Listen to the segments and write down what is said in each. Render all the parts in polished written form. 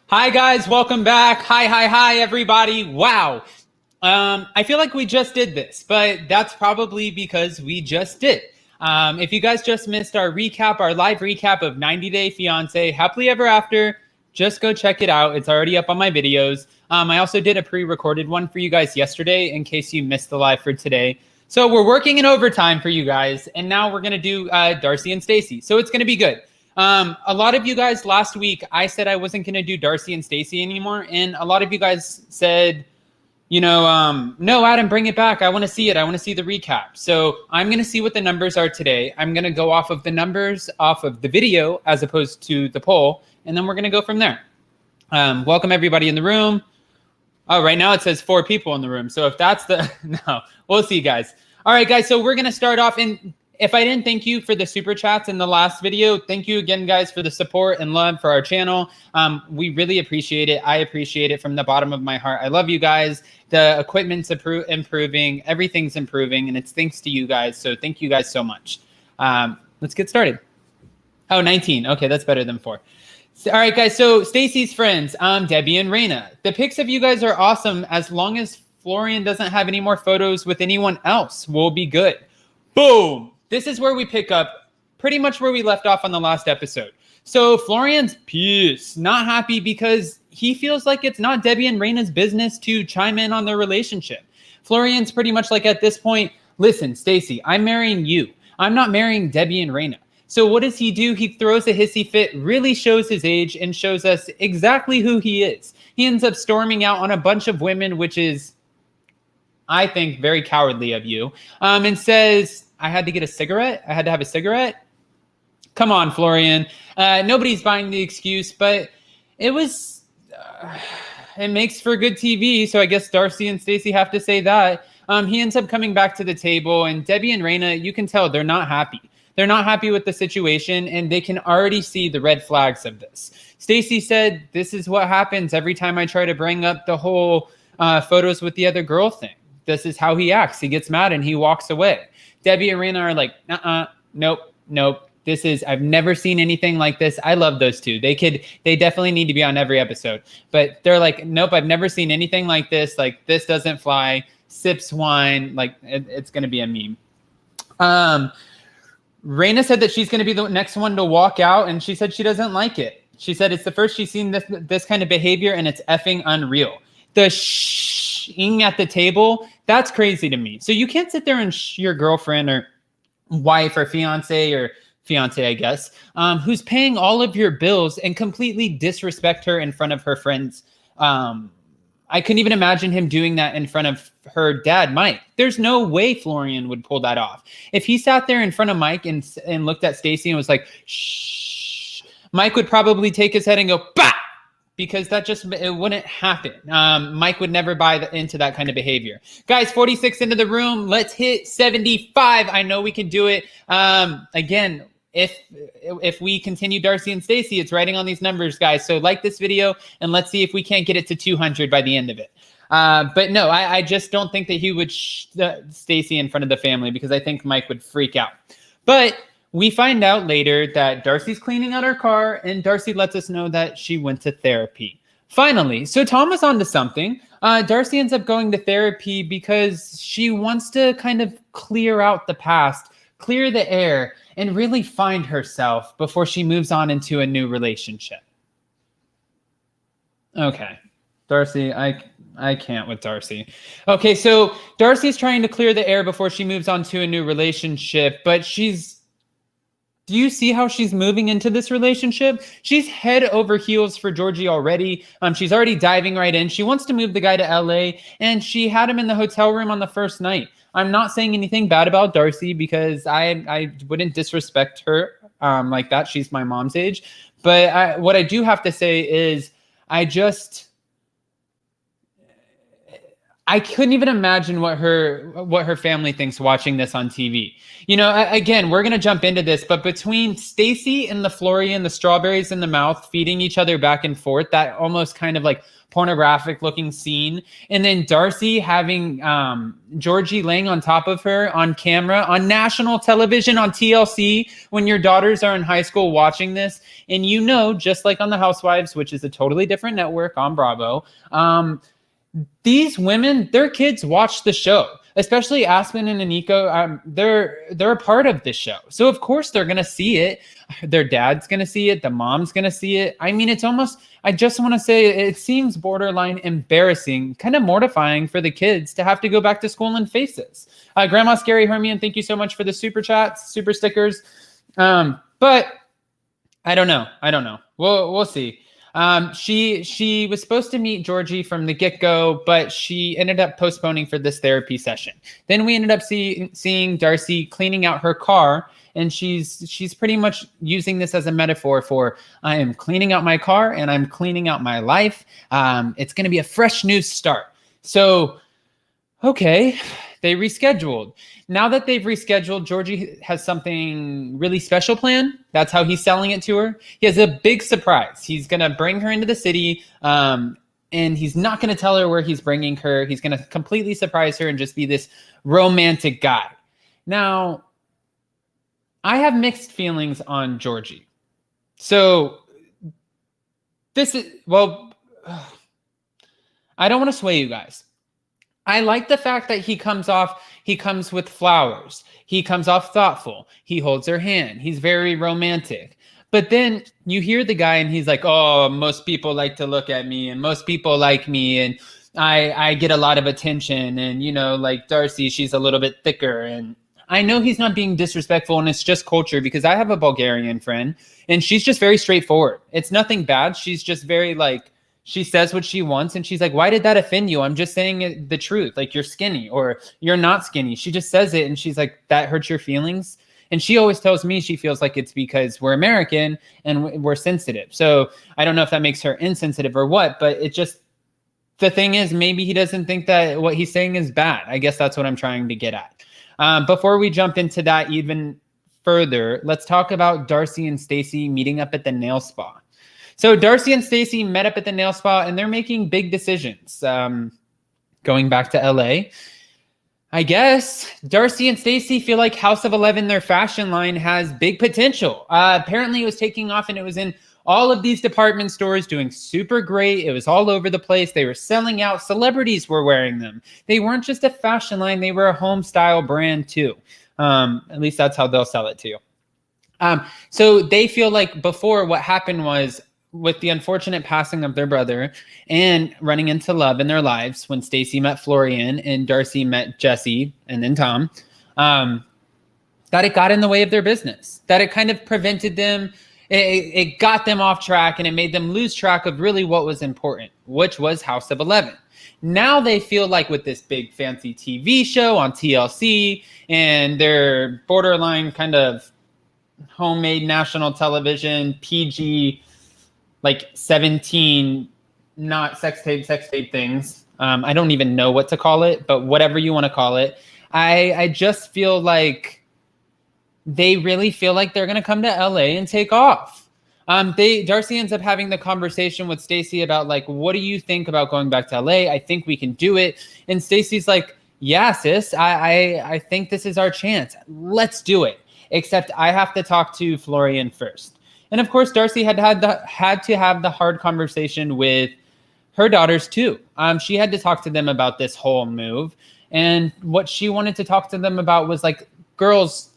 Hi guys, welcome back. Hi everybody. Wow. I feel like we just did this, but that's probably because we just did. If you guys just missed our recap, our live recap of 90 Day Fiance, Happily Ever After, just go check it out. It's already up on my videos. I also did a pre-recorded one for you guys yesterday in case you missed the live for today. So we're working in overtime for you guys, and now we're gonna do Darcey and Stacey. So it's gonna be good. A lot of you guys last week, I said I wasn't going to do Darcey and Stacey anymore. And a lot of you guys said, no, Adam, bring it back. I want to see it. I want to see the recap. So I'm going to see what the numbers are today. I'm going to go off of the numbers off of the video as opposed to the poll. And then we're going to go from there. Welcome everybody in the room. Oh, right now it says 4 people in the room. So if that's the, no, we'll see guys. All right, guys. So we're going to start off in. If I didn't thank you for the super chats in the last video, thank you again, guys, for the support and love for our channel. We really appreciate it. I appreciate it from the bottom of my heart. I love you guys. The equipment's improving. Everything's improving, and it's thanks to you guys. So thank you guys so much. Let's get started. Oh, 19. Okay, that's better than 4. All right, guys. So Stacey's friends, Debbie and Raina. The pics of you guys are awesome. As long as Florian doesn't have any more photos with anyone else, we'll be good. Boom. This is where we pick up pretty much where we left off on the last episode. So Florian's pissed, not happy because he feels like it's not Debbie and Raina's business to chime in on their relationship. Florian's pretty much like at this point, listen, Stacey, I'm marrying you. I'm not marrying Debbie and Raina. So what does he do? He throws a hissy fit, really shows his age and shows us exactly who he is. He ends up storming out on a bunch of women, which is, I think, very cowardly of you, and says, I had to get a cigarette. I had to have a cigarette. Come on, Florian. Nobody's buying the excuse, but it was, it makes for good TV. So I guess Darcey and Stacey have to say that. He ends up coming back to the table, and Debbie and Raina, you can tell they're not happy. They're not happy with the situation, and they can already see the red flags of this. Stacey said, this is what happens every time I try to bring up the whole photos with the other girl thing. This is how he acts. He gets mad and he walks away. Debbie and Raina are like, nope. I've never seen anything like this. I love those two. They definitely need to be on every episode. But they're like, nope, I've never seen anything like this. Like, this doesn't fly. Sips wine. Like, it's going to be a meme. Raina said that she's going to be the next one to walk out, and she said she doesn't like it. She said it's the first she's seen this kind of behavior, and it's effing unreal. The shing at the table, that's crazy to me. So you can't sit there and your girlfriend or wife or fiance, I guess, who's paying all of your bills and completely disrespect her in front of her friends. I couldn't even imagine him doing that in front of her dad, Mike. There's no way Florian would pull that off. If he sat there in front of Mike and looked at Stacey and was like, shh, Mike would probably take his head and go, bah! Because it wouldn't happen. Mike would never buy into that kind of behavior. Guys, 46 into the room. Let's hit 75. I know we can do it. Again, if we continue Darcey and Stacey, it's writing on these numbers, guys. So like this video, and let's see if we can't get it to 200 by the end of it. But no, I just don't think that he would Stacey in front of the family, because I think Mike would freak out. But we find out later that Darcey's cleaning out her car, and Darcey lets us know that she went to therapy. Finally, so Tom was onto something. Darcey ends up going to therapy because she wants to kind of clear out the past, clear the air, and really find herself before she moves on into a new relationship. Okay, Darcey, I can't with Darcey. Okay, so Darcey's trying to clear the air before she moves on to a new relationship, but do you see how she's moving into this relationship? She's head over heels for Georgie already. She's already diving right in. She wants to move the guy to LA, and she had him in the hotel room on the first night. I'm not saying anything bad about Darcey because I wouldn't disrespect her like that. She's my mom's age. But what I do have to say is I couldn't even imagine what her family thinks watching this on TV. You know, again, we're gonna jump into this, but between Stacy and the Florian, the strawberries in the mouth, feeding each other back and forth, that almost kind of like pornographic looking scene, and then Darcey having Georgie laying on top of her on camera on national television on TLC when your daughters are in high school watching this, and you know, just like on The Housewives, which is a totally different network on Bravo. These women, their kids watch the show, especially Aspen and Aniko. They're a part of this show. So of course they're going to see it. Their dad's going to see it. The mom's going to see it. I mean, it's almost, I just want to say it seems borderline embarrassing, kind of mortifying for the kids to have to go back to school and face this. Grandma Scary Hermione, thank you so much for the super chats, super stickers. But I don't know. We'll see. She was supposed to meet Georgie from the get-go, but she ended up postponing for this therapy session. Then we ended up seeing Darcey cleaning out her car, and she's pretty much using this as a metaphor for, I am cleaning out my car and I'm cleaning out my life. It's going to be a fresh new start. So, okay, they rescheduled. Now that they've rescheduled, Georgie has something really special planned. That's how he's selling it to her. He has a big surprise. He's going to bring her into the city, and he's not going to tell her where he's bringing her. He's going to completely surprise her and just be this romantic guy. Now, I have mixed feelings on Georgie. So, this is, well, I don't want to sway you guys. I like the fact that he comes with flowers. He comes off thoughtful. He holds her hand. He's very romantic. But then you hear the guy and he's like, oh, most people like to look at me and most people like me and I get a lot of attention. And, you know, like Darcey, she's a little bit thicker. And I know he's not being disrespectful and it's just culture because I have a Bulgarian friend and she's just very straightforward. It's nothing bad. She's just very like, she says what she wants and she's like, why did that offend you? I'm just saying the truth. Like, you're skinny or you're not skinny. She just says it and she's like, that hurts your feelings. And she always tells me she feels like it's because we're American and we're sensitive. So I don't know if that makes her insensitive or what, but it just, the thing is, maybe he doesn't think that what he's saying is bad. I guess that's what I'm trying to get at. Before we jump into that even further, let's talk about Darcey and Stacy meeting up at the nail spa. So Darcey and Stacy met up at the nail spa and they're making big decisions. Going back to LA, I guess Darcey and Stacy feel like House of 11, their fashion line, has big potential. Apparently it was taking off and it was in all of these department stores doing super great. It was all over the place. They were selling out. Celebrities were wearing them. They weren't just a fashion line. They were a home style brand too. At least that's how they'll sell it to you. So they feel like before what happened was, with the unfortunate passing of their brother and running into love in their lives when Stacy met Florian and Darcey met Jesse and then Tom, that it got in the way of their business, that it kind of prevented them. It got them off track and it made them lose track of really what was important, which was House of 11. Now they feel like with this big fancy TV show on TLC and their borderline kind of homemade national television, PG, like 17, not sex tape things. I don't even know what to call it, but whatever you want to call it. I just feel like they really feel like they're going to come to LA and take off. Darcey ends up having the conversation with Stacy about like, what do you think about going back to LA? I think we can do it. And Stacy's like, yeah, sis, I think this is our chance. Let's do it. Except I have to talk to Florian first. And of course, Darcey had to have the hard conversation with her daughters too. She had to talk to them about this whole move. And what she wanted to talk to them about was like, girls,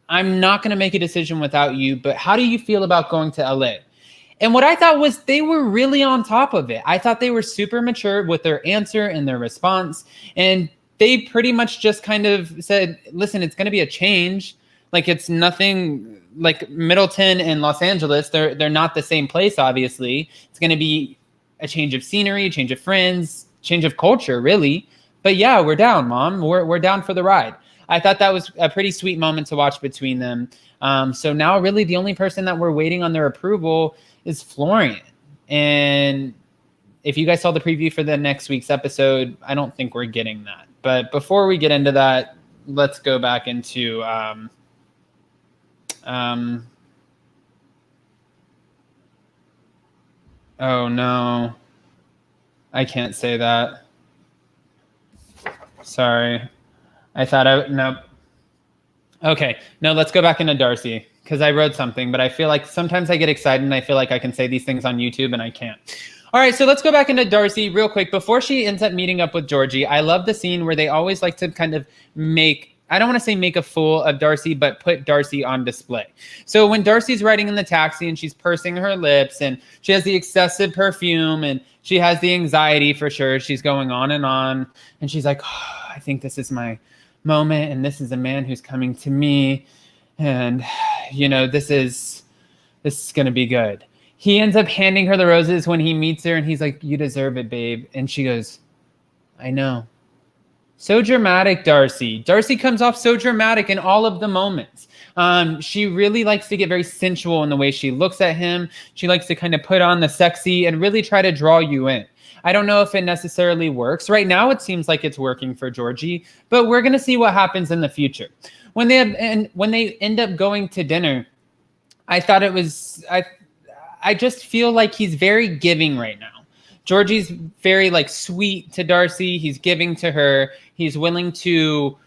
I'm not going to make a decision without you, but how do you feel about going to LA? And what I thought was they were really on top of it. I thought they were super mature with their answer and their response. And they pretty much just kind of said, listen, it's going to be a change. Like, it's nothing like Middleton and Los Angeles. They're not the same place, obviously. It's going to be a change of scenery, change of friends, change of culture, really. But yeah, we're down, Mom. We're down for the ride. I thought that was a pretty sweet moment to watch between them. So now really the only person that we're waiting on their approval is Florian. And If you guys saw the preview for the next week's episode, I don't think we're getting that. But before we get into that, let's go back into oh no, I can't say that. Sorry. No. Okay, no, let's go back into Darcey because I wrote something, but I feel like sometimes I get excited and I feel like I can say these things on YouTube and I can't. All right, so let's go back into Darcey real quick. Before she ends up meeting up with Georgie, I love the scene where they always like to kind of I don't want to say make a fool of Darcey, but put Darcey on display. So when Darcey's riding in the taxi and she's pursing her lips and she has the excessive perfume and she has the anxiety for sure, she's going on and she's like, oh, I think this is my moment and this is a man who's coming to me and, this is going to be good. He ends up handing her the roses when he meets her and he's like, you deserve it, babe. And she goes, I know. So dramatic, Darcey. Darcey comes off so dramatic in all of the moments. She really likes to get very sensual in the way she looks at him. She likes to kind of put on the sexy and really try to draw you in. I don't know if it necessarily works. Right now, it seems like it's working for Georgie, but we're going to see what happens in the future. When they end up going to dinner, I thought it was... I just feel like he's very giving right now. Georgie's very sweet to Darcey. He's giving to her. He's willing to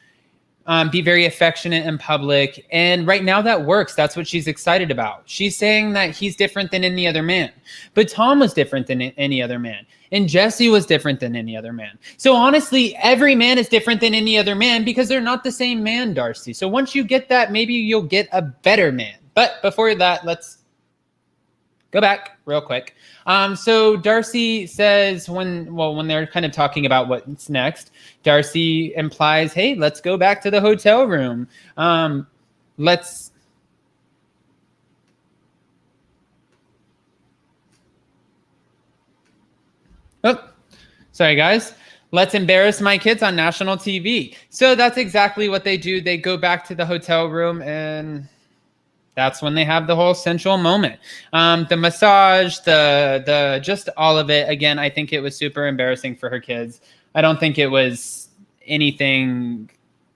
be very affectionate in public. And right now that works. That's what she's excited about. She's saying that he's different than any other man. But Tom was different than any other man. And Jesse was different than any other man. So honestly, every man is different than any other man because they're not the same man, Darcey. So once you get that, maybe you'll get a better man. But before that, let's go back real quick. So Darcey says when they're kind of talking about what's next, Darcey implies, hey, let's go back to the hotel room. Oh, sorry, guys. Let's embarrass my kids on national TV. So that's exactly what they do. They go back to the hotel room and... that's when they have the whole sensual moment. The massage, the just all of it. Again, I think it was super embarrassing for her kids. I don't think it was anything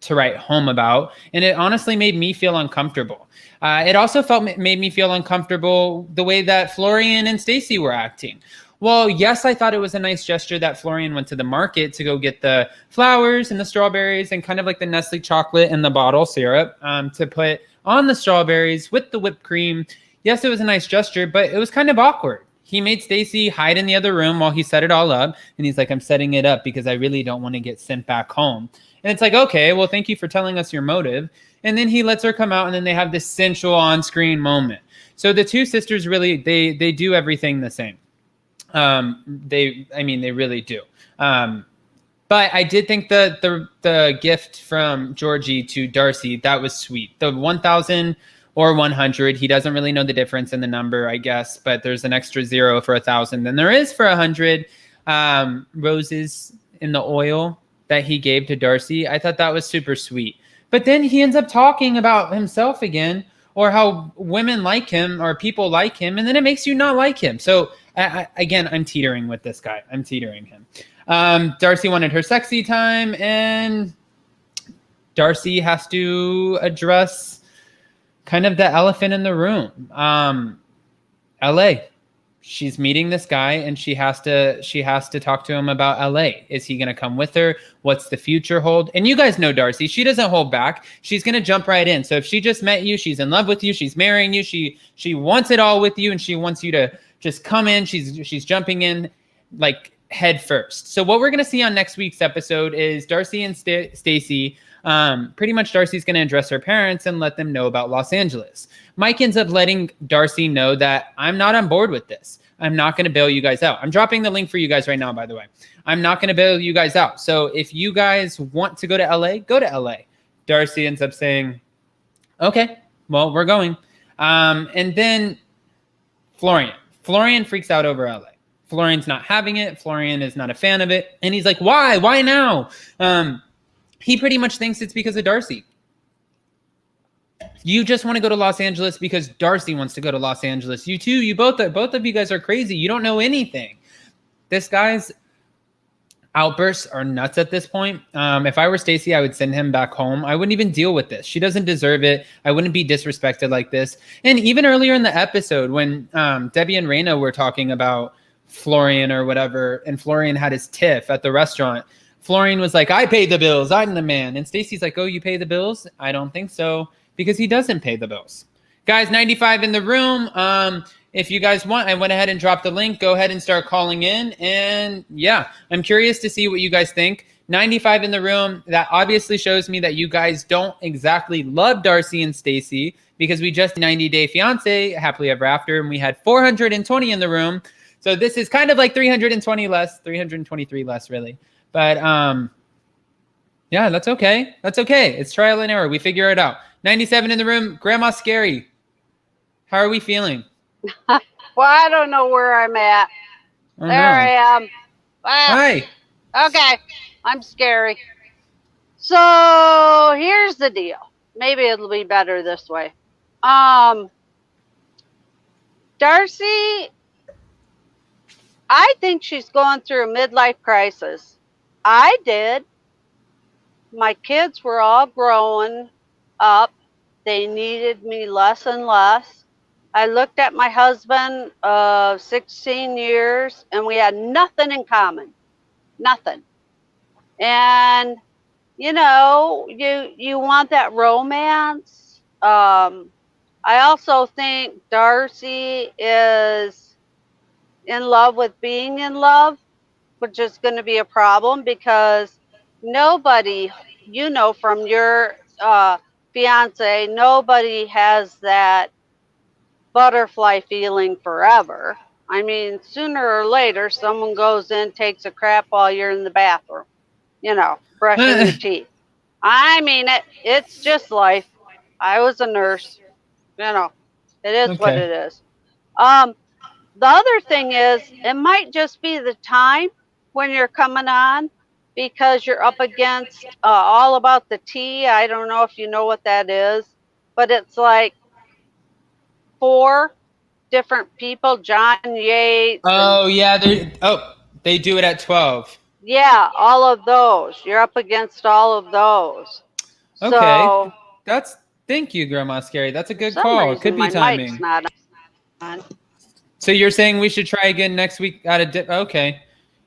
to write home about. And it honestly made me feel uncomfortable. It also made me feel uncomfortable the way that Florian and Stacy were acting. Well, yes, I thought it was a nice gesture that Florian went to the market to go get the flowers and the strawberries and kind of like the Nestle chocolate in the bottle syrup to put on the strawberries with the whipped cream. Yes, it was a nice gesture, but it was kind of awkward. He made Stacy hide in the other room while he set it all up. And he's like, I'm setting it up because I really don't want to get sent back home. And it's like, okay, well, thank you for telling us your motive. And then he lets her come out and then they have this sensual on-screen moment. So the two sisters really, they do everything the same. They really do. But I did think the gift from Georgie to Darcey, that was sweet. The 1,000 or 100, he doesn't really know the difference in the number, I guess, but there's an extra 0 for 1,000 than there is for 100 roses in the oil that he gave to Darcey. I thought that was super sweet. But then he ends up talking about himself again or how women like him or people like him, and then it makes you not like him. So again, I'm teetering with this guy. I'm teetering him. Darcey wanted her sexy time, and Darcey has to address kind of the elephant in the room. LA. She's meeting this guy, and she has to talk to him about LA. Is he going to come with her? What's the future hold? And you guys know Darcey. She doesn't hold back. She's going to jump right in. So if she just met you, she's in love with you, she's marrying you, she wants it all with you, and she wants you to just come in. She's jumping in like head first. So what we're going to see on next week's episode is Darcey and Stacy. Pretty much Darcey's going to address her parents and let them know about Los Angeles. Mike ends up letting Darcey know that I'm not on board with this. I'm not going to bail you guys out. I'm dropping the link for you guys right now, by the way. I'm not going to bail you guys out. So if you guys want to go to LA, go to LA. Darcey ends up saying, okay, well, we're going. And then Florian freaks out over LA. Florian's not having it. Florian is not a fan of it. And he's like, why? Why now? He pretty much thinks it's because of Darcey. You just want to go to Los Angeles because Darcey wants to go to Los Angeles. You too. Both of you guys are crazy. You don't know anything. This guy's outbursts are nuts at this point. If I were Stacy, I would send him back home. I wouldn't even deal with this. She doesn't deserve it. I wouldn't be disrespected like this. And even earlier in the episode, when Debbie and Raina were talking about Florian or whatever, and Florian had his tiff at the restaurant, Florian was like, I paid the bills. I'm the man. And Stacy's like, oh, you pay the bills? I don't think so, because he doesn't pay the bills. Guys, 95 in the room. If you guys want, I went ahead and dropped the link. Go ahead and start calling in. And yeah, I'm curious to see what you guys think. 95 in the room. That obviously shows me that you guys don't exactly love Darcey and Stacy, because we just 90 Day Fiance, Happily Ever After, and we had 420 in the room. So this is kind of like 320 less, 323 less really. But yeah, that's okay. That's okay. It's trial and error. We figure it out. 97 in the room. Grandma Scary. How are we feeling? Well, I don't know where I'm at. Oh, there no. I am. Well, Hi. okay, I'm scary. So here's the deal. Maybe it'll be better this way. Darcey, I think she's going through a midlife crisis. I did. My kids were all growing up. They needed me less and less. I looked at my husband of 16 years and we had nothing in common. Nothing. And you know, you want that romance. I also think Darcey is in love with being in love, which is going to be a problem because nobody, you know, from your fiance, nobody has that butterfly feeling forever. I mean, sooner or later, someone goes in, takes a crap while you're in the bathroom, you know, brushing your teeth. I mean, it's just life. I was a nurse, you know, it is what it is. The other thing is, it might just be the time when you're coming on, because you're up against All About the Tea. I don't know if you know what that is, but it's like 4 different people, John Yates. Oh, yeah. They do it at 12. Yeah, all of those. You're up against all of those. Okay. So, thank you, Grandma Scary. That's a good some call. reason It could be my timing. mic's not on. So you're saying we should try again next week at a dip? Okay.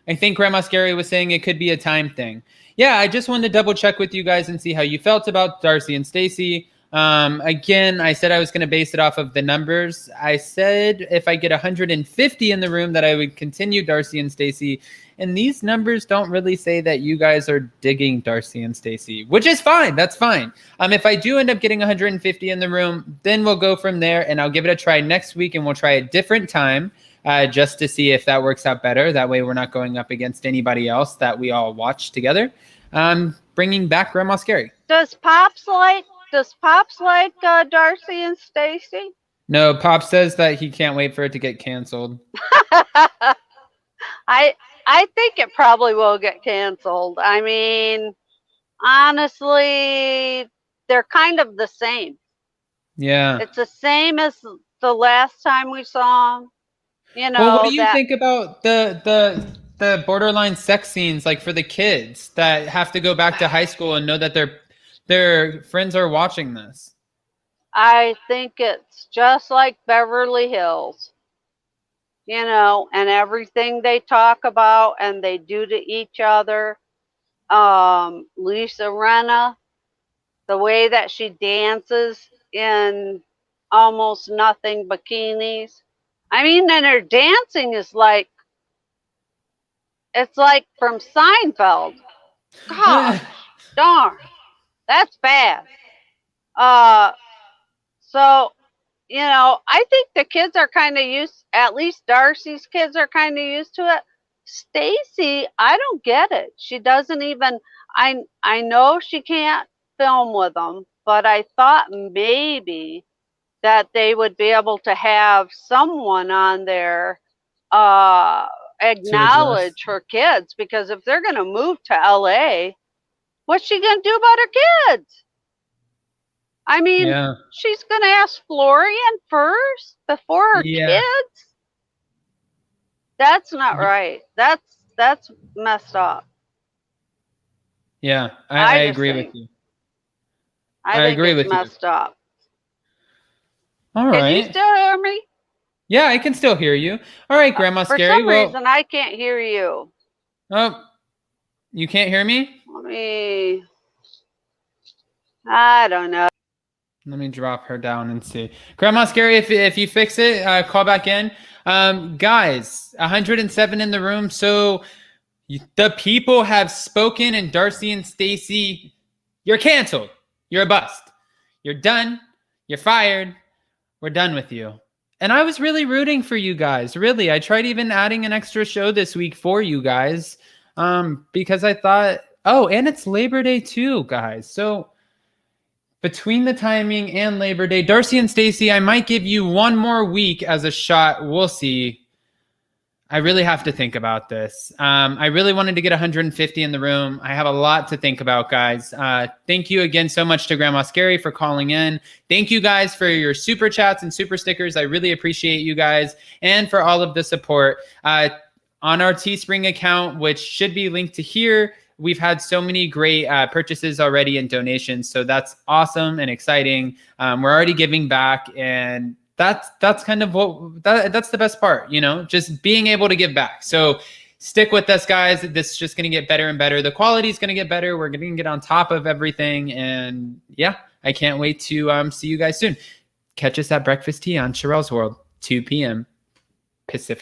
I think Grandma Scary was saying it could be a time thing. Yeah, I just wanted to double check with you guys and see how you felt about Darcey and Stacy. Again, I said I was going to base it off of the numbers. I said if I get 150 in the room that I would continue Darcey and Stacy. And these numbers don't really say that you guys are digging Darcey and Stacy, which is fine. That's fine. If I do end up getting 150 in the room, then we'll go from there, and I'll give it a try next week, and we'll try a different time just to see if that works out better. That way we're not going up against anybody else that we all watch together. Bringing back Grandma Scary. Does Pops like Darcey and Stacy? No, Pop says that he can't wait for it to get canceled. I think it probably will get canceled. I mean, honestly, they're kind of the same. Yeah. It's the same as the last time we saw them. You know, well, what do you think about the borderline sex scenes, like for the kids that have to go back to high school and know that their friends are watching this? I think it's just like Beverly Hills. You know, and everything they talk about and they do to each other. Lisa Rinna, the way that she dances in almost nothing bikinis. I mean, and her dancing is like, it's like from Seinfeld. Gosh, darn, that's bad. So, you know, I think the kids are kind of used, at least Darcey's kids are kind of used to it. Stacy, I don't get it. She doesn't even, I know she can't film with them, but I thought maybe that they would be able to have someone on there acknowledge her kids, because if they're going to move to LA, what's she going to do about her kids? I mean, she's going to ask Florian first before her kids. That's not right. That's messed up. Yeah, I I just agree with think. you. I I think agree it's with you. messed up. All Can you right. still hear me? Yeah, I can still hear you. All right, Grandma For Scary. some Well, reason, I can't hear you. oh, you can't hear me? Let me. I don't know. Let me drop her down and see. Grandma Scary, if you fix it, call back in. Guys, 107 in the room. So the people have spoken, and Darcey and Stacy, you're canceled. You're a bust. You're done. You're fired. We're done with you. And I was really rooting for you guys. Really, I tried even adding an extra show this week for you guys, because I thought, oh, and it's Labor Day too, guys. So between the timing and Labor Day, Darcey and Stacy, I might give you one more week as a shot. We'll see. I really have to think about this. I really wanted to get 150 in the room. I have a lot to think about, guys. Thank you again so much to Grandma Scary for calling in. Thank you guys for your super chats and super stickers. I really appreciate you guys, and for all of the support. On our Teespring account, which should be linked to here, we've had so many great purchases already and donations. So that's awesome and exciting. We're already giving back, and that's kind of that's the best part, just being able to give back. So stick with us, guys. This is just going to get better and better. The quality is going to get better. We're going to get on top of everything. And yeah, I can't wait to see you guys soon. Catch us at Breakfast Tea on Sherelle's World, 2 p.m. Pacific